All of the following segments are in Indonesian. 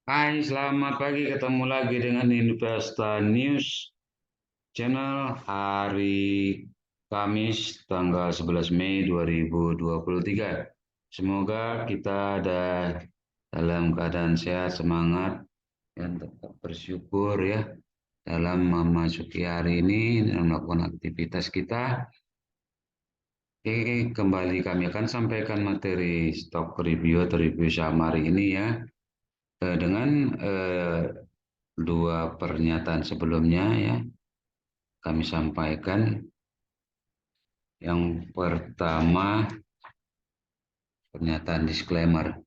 Hai, selamat pagi. Ketemu lagi dengan Investa News Channel hari Kamis tanggal 11 Mei 2023. Semoga kita ada dalam keadaan sehat, semangat, dan tetap bersyukur ya dalam memasuki hari ini dan melakukan aktivitas kita. Oke, kembali kami akan sampaikan materi stock review atau review saham hari ini ya. Dengan dua pernyataan sebelumnya ya kami sampaikan. Yang pertama, pernyataan disclaimer.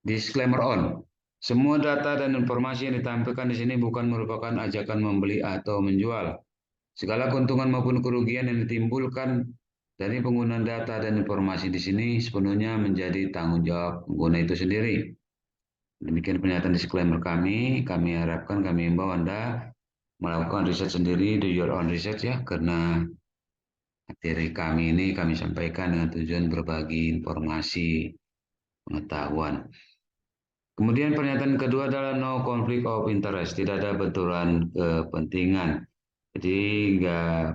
Disclaimer on. Semua data dan informasi yang ditampilkan di sini bukan merupakan ajakan membeli atau menjual. Segala keuntungan maupun kerugian yang ditimbulkan dari penggunaan data dan informasi di sini sepenuhnya menjadi tanggung jawab pengguna itu sendiri. Demikian pernyataan disclaimer kami. Kami harapkan, kami himbau Anda melakukan riset sendiri, do your own research ya, karena materi kami ini kami sampaikan dengan tujuan berbagi informasi pengetahuan. Kemudian pernyataan kedua adalah no conflict of interest, tidak ada benturan kepentingan. Jadi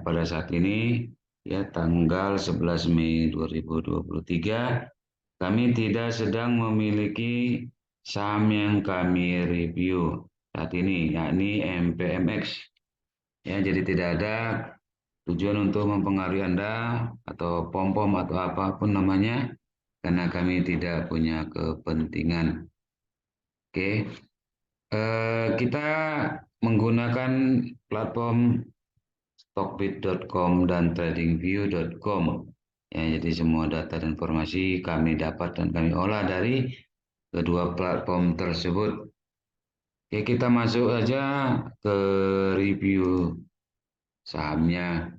pada saat ini ya tanggal 11 Mei 2023 kami tidak sedang memiliki saham yang kami review saat ini, yakni MPMX. Ya, jadi tidak ada tujuan untuk mempengaruhi Anda atau pom-pom atau apapun namanya, karena kami tidak punya kepentingan. Oke, kita menggunakan platform stockbit.com dan tradingview.com. Ya, jadi semua data dan informasi kami dapat dan kami olah dari kedua platform tersebut. Oke, kita masuk aja ke review sahamnya.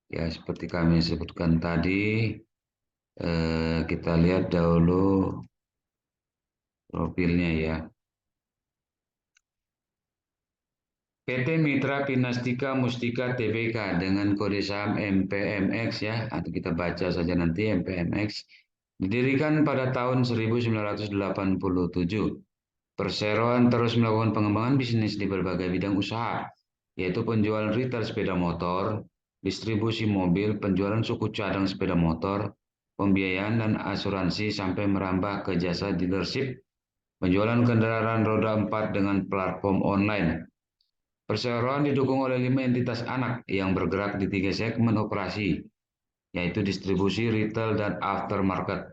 Ya, seperti kami sebutkan tadi, kita lihat dahulu profilnya ya. PT Mitra Pinastika Mustika Tbk dengan kode saham MPMX ya, atau kita baca saja nanti MPMX, didirikan pada tahun 1987. Perseroan terus melakukan pengembangan bisnis di berbagai bidang usaha, yaitu penjualan retail sepeda motor, distribusi mobil, penjualan suku cadang sepeda motor, pembiayaan dan asuransi sampai merambah ke jasa dealership, penjualan kendaraan roda 4 dengan platform online. Perseroan didukung oleh 5 entitas anak yang bergerak di 3 segmen operasi, yaitu distribusi, retail, dan aftermarket,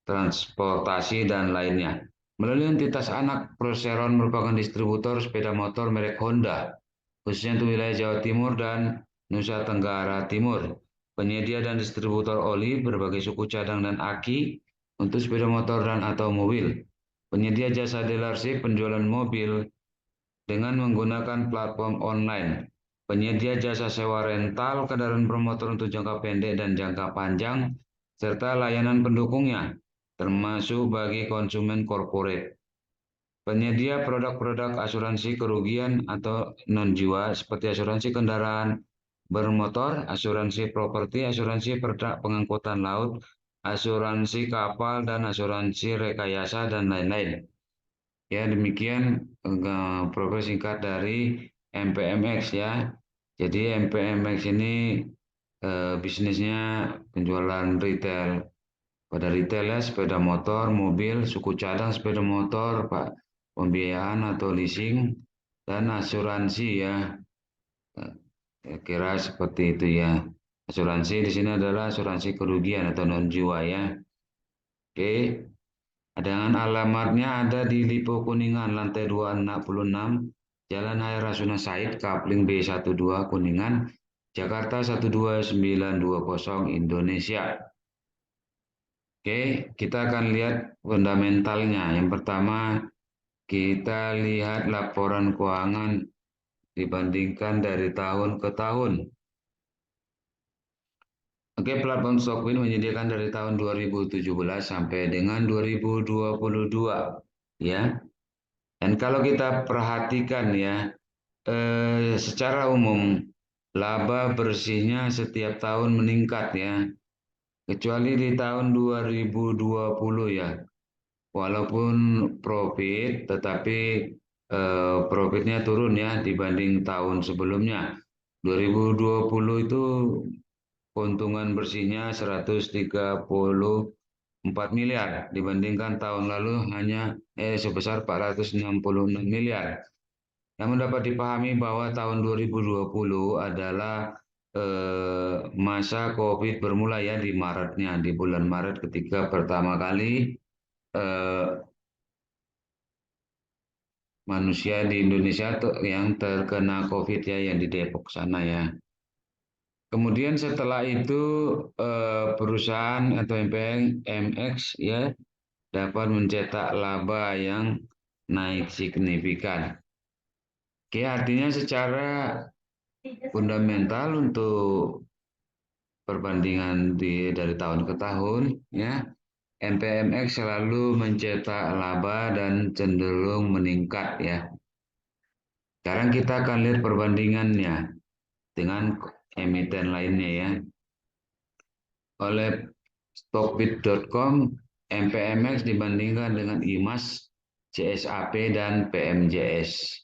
transportasi, dan lainnya. Melalui entitas anak, Perseroan merupakan distributor sepeda motor merek Honda, khususnya untuk wilayah Jawa Timur dan Nusa Tenggara Timur, penyedia dan distributor oli berbagai suku cadang dan aki untuk sepeda motor dan atau mobil, penyedia jasa dealership penjualan mobil dengan menggunakan platform online, penyedia jasa sewa rental kendaraan bermotor untuk jangka pendek dan jangka panjang, serta layanan pendukungnya, termasuk bagi konsumen korporat. Penyedia produk-produk asuransi kerugian atau non-jiwa seperti asuransi kendaraan bermotor, asuransi properti, asuransi pengangkutan laut, asuransi kapal, dan asuransi rekayasa, dan lain-lain. Ya, demikian profil singkat dari MPMX ya. Jadi MPMX ini bisnisnya penjualan retail. Pada retail ya, sepeda motor, mobil, suku cadang sepeda motor, Pak, pembiayaan atau leasing, dan asuransi ya. Saya kira seperti itu ya. Asuransi di sini adalah asuransi kerugian atau non jiwa ya. Oke. Dengan alamatnya ada di Lipo Kuningan, lantai 266, Jalan Hair Rasuna Said, Kapling B12 Kuningan, Jakarta 12920 Indonesia. Oke, kita akan lihat fundamentalnya. Yang pertama, kita lihat laporan keuangan dibandingkan dari tahun ke tahun. Oke, platform Stockfin menyediakan dari tahun 2017 sampai dengan 2022, ya. Dan kalau kita perhatikan ya, secara umum laba bersihnya setiap tahun meningkat ya, kecuali di tahun 2020 ya. walaupun profit, tetapi profitnya turun ya dibanding tahun sebelumnya. 2020 itu keuntungan bersihnya 134 miliar dibandingkan tahun lalu hanya sebesar 466 miliar. Namun dapat dipahami bahwa tahun 2020 adalah masa COVID bermula ya di Maretnya, di bulan Maret ketika pertama kali eh, manusia di Indonesia yang terkena COVID ya, yang di Depok sana ya. Kemudian setelah itu perusahaan atau MPMX ya dapat mencetak laba yang naik signifikan. Oke, artinya secara fundamental untuk perbandingan dari tahun ke tahun ya, MPMX selalu mencetak laba dan cenderung meningkat ya. Sekarang kita akan lihat perbandingannya dengan emiten lainnya ya. Oleh stockbit.com, MPMX dibandingkan dengan IMAS, CSAP, dan PMJS.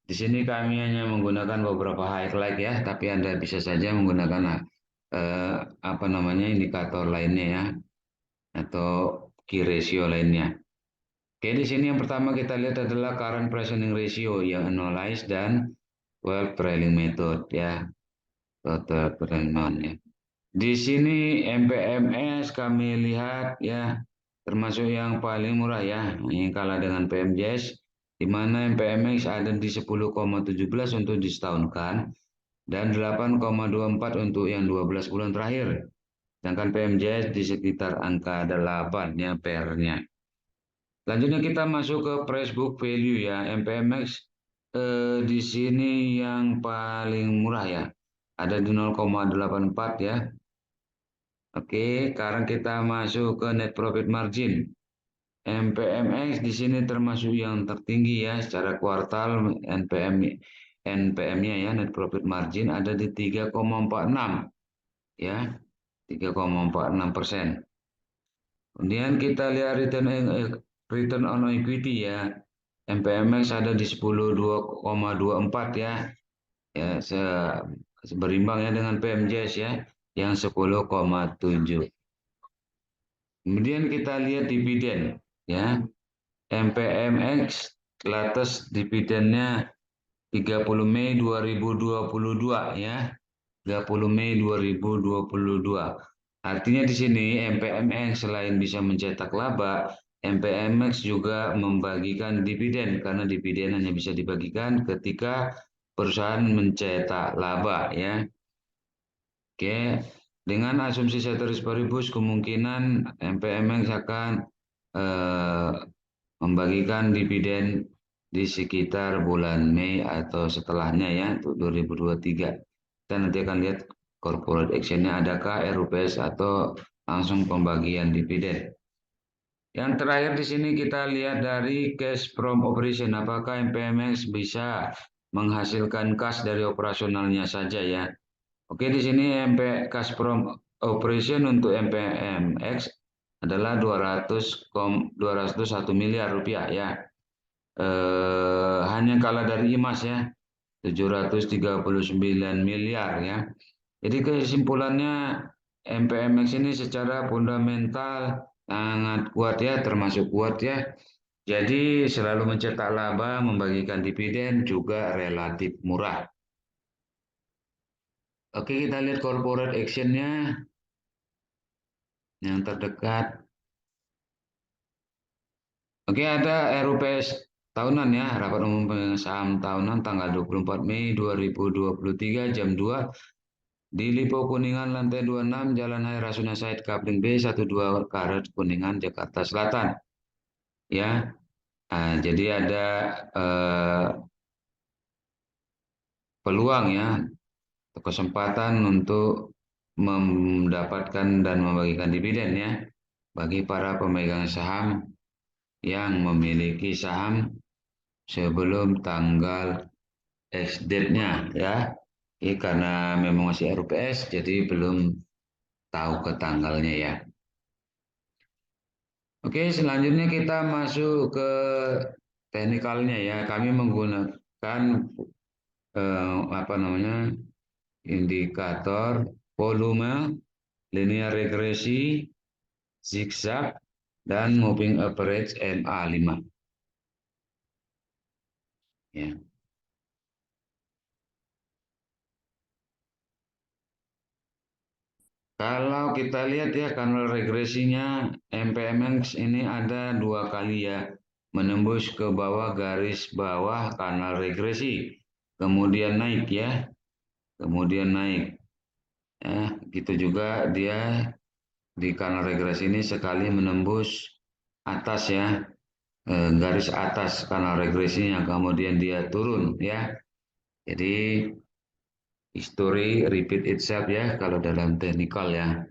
Di sini kami hanya menggunakan beberapa highlight ya, tapi Anda bisa saja menggunakan apa namanya indikator lainnya ya, atau key ratio lainnya. Oke, di sini yang pertama kita lihat adalah current price earning ratio yang annualized dan well trailing method ya, total trailing ya. Di sini MPMS kami lihat ya termasuk yang paling murah ya, yang kalah dengan PMJS, di mana MPMX ada di 10,17 untuk disetahunkan dan 8,24 untuk yang 12 bulan terakhir. Sedangkan PMJS di sekitar angka 8 ya PR-nya. Selanjutnya kita masuk ke price book value ya. MPMX di sini yang paling murah ya. Ada di 0,84 ya. Oke, sekarang kita masuk ke net profit margin. MPMX di sini termasuk yang tertinggi ya secara kuartal. NPM-nya ya net profit margin ada di 3,46 ya, 3,46%. Kemudian kita lihat return on equity ya. MPMX ada di 10,24 ya. Ya, berimbang ya dengan PMJS ya yang 10,7. Kemudian kita lihat dividen ya. MPMX latest dividennya 30 Mei 2022 ya. 30 Mei 2022. Artinya di sini MPMX selain bisa mencetak laba, MPMX juga membagikan dividen karena dividen hanya bisa dibagikan ketika perusahaan mencetak laba ya. Oke, dengan asumsi ceteris paribus kemungkinan MPMX akan eh, membagikan dividen di sekitar bulan Mei atau setelahnya ya untuk 2023. Kita nanti akan lihat corporate action-nya adakah RUPS atau langsung pembagian dividen. Yang terakhir di sini kita lihat dari cash from operation. Apakah MPMX bisa menghasilkan cash dari operasionalnya saja ya. Oke, di sini cash from operation untuk MPMX adalah 201 miliar rupiah ya. Hanya kalah dari IMAS ya, 739 miliar ya. Jadi kesimpulannya MPMX ini secara fundamental sangat kuat ya, termasuk kuat ya. Jadi selalu mencetak laba, membagikan dividen juga relatif murah. Oke, kita lihat corporate action-nya yang terdekat. Oke, ada RUPS tahunan ya, Rapat Umum Pemegang Saham Tahunan tanggal 24 Mei 2023 jam 2 di Lipo Kuningan lantai 26 Jalan Hai Rasuna Said Kapling B 12 Karet Kuningan Jakarta Selatan. Ya, jadi ada peluang ya, kesempatan untuk mendapatkan dan membagikan dividen ya bagi para pemegang saham yang memiliki saham sebelum tanggal ex-date-nya ya. Karena memang masih RUPS jadi belum tahu ke tanggalnya ya. Oke, selanjutnya kita masuk ke teknikalnya ya. Kami menggunakan apa namanya indikator volume, linear regresi, zigzag, dan moving average MA5. Ya. Kalau kita lihat ya kanal regresinya MPMX ini ada dua kali ya menembus ke bawah garis bawah kanal regresi, kemudian naik ya, kemudian naik. Ya, gitu juga dia di kanal regresi ini sekali menembus atas ya, garis atas kanal regresinya, kemudian dia turun ya. Jadi history repeat itself ya kalau dalam teknikal ya.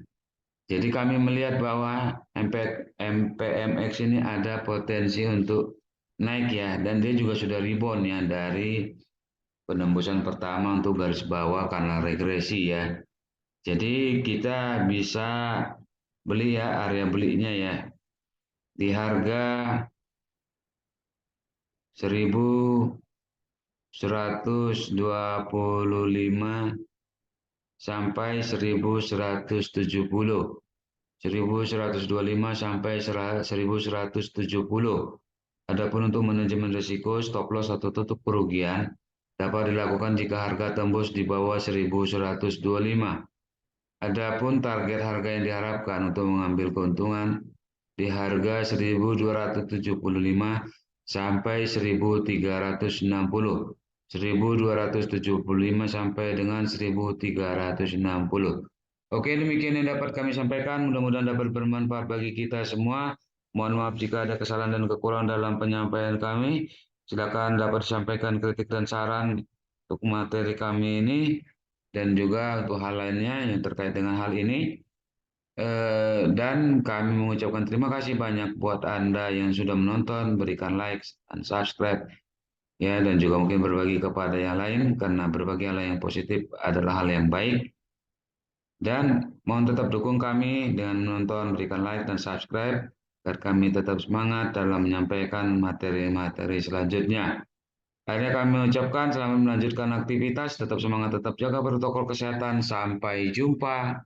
Jadi kami melihat bahwa MPMX ini ada potensi untuk naik ya, dan dia juga sudah rebound ya dari penembusan pertama untuk garis bawah karena regresi ya. Jadi kita bisa beli ya, area belinya ya di harga 1125 sampai 1170. 1125 sampai 1170. Adapun untuk manajemen risiko, stop loss atau tutup kerugian dapat dilakukan jika harga tembus di bawah 1125. Adapun target harga yang diharapkan untuk mengambil keuntungan di harga 1275 sampai 1360. 1275 sampai dengan 1360. Oke, demikian yang dapat kami sampaikan. Mudah-mudahan dapat bermanfaat bagi kita semua. Mohon maaf jika ada kesalahan dan kekurangan dalam penyampaian kami. Silakan dapat disampaikan kritik dan saran untuk materi kami ini dan juga untuk hal lainnya yang terkait dengan hal ini. Dan kami mengucapkan terima kasih banyak buat Anda yang sudah menonton, berikan like dan subscribe ya, dan juga mungkin berbagi kepada yang lain karena berbagi hal yang positif adalah hal yang baik. Dan mohon tetap dukung kami dengan menonton, berikan like dan subscribe agar kami tetap semangat dalam menyampaikan materi-materi selanjutnya. Akhirnya kami mengucapkan selamat melanjutkan aktivitas, tetap semangat, tetap jaga protokol kesehatan. Sampai jumpa.